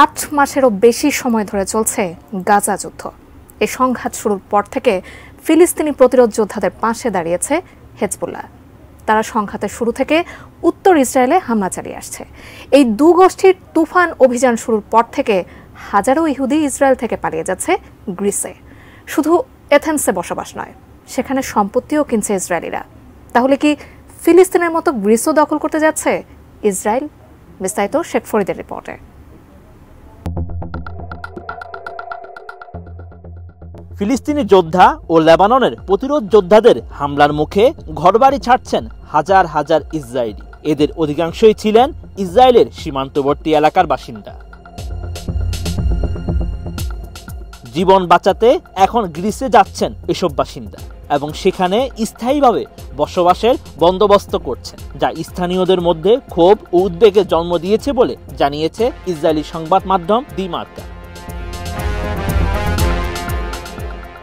8 মাসেরও বেশি সময় ধরে চলছে গাজা যুদ্ধ। এই সংঘাত শুরুর পর থেকে ফিলিস্তিনি প্রতিরোধ যোদ্ধাদের পাশে দাঁড়িয়েছে হেজবুল্লাহ। তারা সংঘাতের শুরু থেকে উত্তর ইসরায়েলে হামলা চালিয়ে আসছে। এই দু গোষ্ঠীর তুফান অভিযান শুরুর পর থেকে হাজারো ইহুদি ইসরায়েল থেকে পালিয়ে যাচ্ছে গ্রিসে। শুধু এথেন্সে বসবাস নয়, সেখানে সম্পত্তিও কিনছে ইসরায়েলিরা। তাহলে কি ফিলিস্তিনের মতো গ্রিসও দখল করতে যাচ্ছে ইসরায়েল? বিস্তারিত শেখ ফরিদের রিপোর্টে। ফিলিস্তিনি যোদ্ধা ও লেবাননের প্রতিরোধ যোদ্ধাদের হামলার মুখে ঘরবাড়ি ছাড়ছেন হাজার হাজার ইসরায়েলি। এদের অধিকাংশই ছিলেন ইসরায়েলের সীমান্তবর্তী এলাকার বাসিন্দা। জীবন বাঁচাতে এখন গ্রিসে যাচ্ছেন এসব বাসিন্দা এবং সেখানে স্থায়ীভাবে বসবাসের বন্দোবস্ত করছেন, যা স্থানীয়দের মধ্যে ক্ষোভ ও উদ্বেগের জন্ম দিয়েছে বলে জানিয়েছে ইসরায়েলি সংবাদ মাধ্যম দি মার্কা।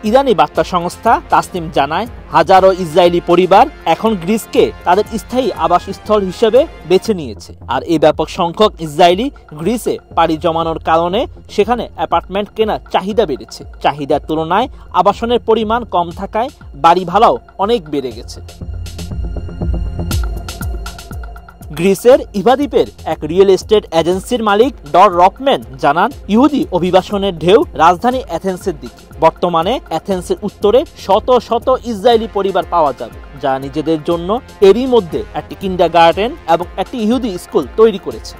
ইরানি বার্তা সংস্থা তাসনিম জানায়, হাজারো ইসরায়েলি পরিবার এখন গ্রিসকে তাদের স্থায়ী আবাসস্থল হিসেবে বেছে নিয়েছে। আর এই ব্যাপক সংখ্যক ইসরায়েলি গ্রিসে পাড়ি জমানোর কারণে সেখানে অ্যাপার্টমেন্ট কেনার চাহিদা বেড়েছে। চাহিদার তুলনায় আবাসনের পরিমাণ কম থাকায় বাড়ি ভাড়াও অনেক বেড়ে গেছে। গ্রিসের ইভা দ্বীপের এক রিয়েল এস্টেট এজেন্সির মালিক ডর রপম্যান জানান, ইহুদি অভিবাসনের ঢেউ রাজধানী অ্যাথেন্সের দিকে। বর্তমানে অ্যাথেন্সের উত্তরে শত শত ইসরায়েলি পরিবার পাওয়া যাবে, যা নিজেদের জন্য এরই মধ্যে একটি কিন্ডারগার্টেন এবং একটি ইহুদি স্কুল তৈরি করেছে।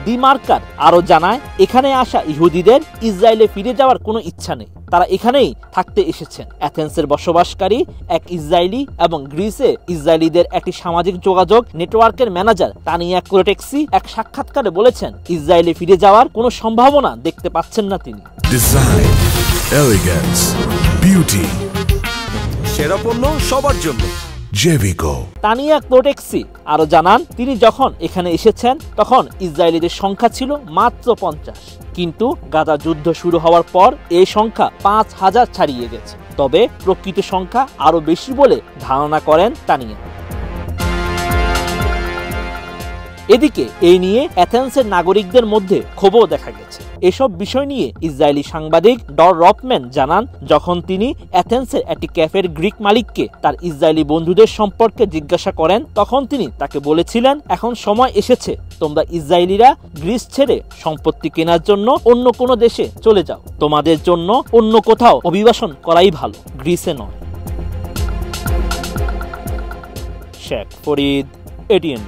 দি মার্কার আরো জানায়, এখানে আসা ইহুদিদের ইসরায়েলে ফিরে যাওয়ার কোনো ইচ্ছা নেই। তারা এখানেই থাকতে এসেছেন। অ্যাথেন্সের বসবাসকারী এক ইসরায়েলি এবং গ্রিসে ইসরায়েলিদের একটি সামাজিক যোগাযোগ নেটওয়ার্কের ম্যানেজার তানিয়া ক্লোটেক্সি এক সাক্ষাৎকারে বলেছেন, ইসরায়েলে ফিরে যাওয়ার কোনো সম্ভাবনা দেখতে পাচ্ছেন না তিনি। ডিজাইন, এলিগেন্স, বিউটি, সেরা পণ্য সবার জন্য জেভিকো। তানিয়া ক্লোটেক্সি আরো জানান, তিনি যখন এখানে এসেছেন তখন ইসরায়েলিদের সংখ্যা ছিল মাত্র 50, কিন্তু গাজা যুদ্ধ শুরু হওয়ার পর এই সংখ্যা 5000 ছাড়িয়ে গেছে। তবে প্রকৃত সংখ্যা আরো বেশি বলে ধারণা করেন তানিয়া। এদিকে এই নিয়ে অ্যাথেন্সের নাগরিকদের মধ্যে ক্ষোভও দেখা গেছে। এসব বিষয় নিয়ে ইসরায়েলি সাংবাদিক ডর রপম্যান জানান, যখন তিনি অ্যাথেন্সের একটি ক্যাফের গ্রিক মালিককে তার ইসরায়েলি বন্ধুদের সম্পর্কে জিজ্ঞাসা করেন, তখন তিনি তাকে বলেছিলেন, এখন সময় এসেছে তোমরা ইসরায়েলিরা গ্রিস ছেড়ে সম্পত্তি কেনার জন্য অন্য কোনো দেশে চলে যাও। তোমাদের জন্য অন্য কোথাও অভিবাসন করাই ভালো, গ্রিসে নয়। শেখ ফরিদ, এটিএন।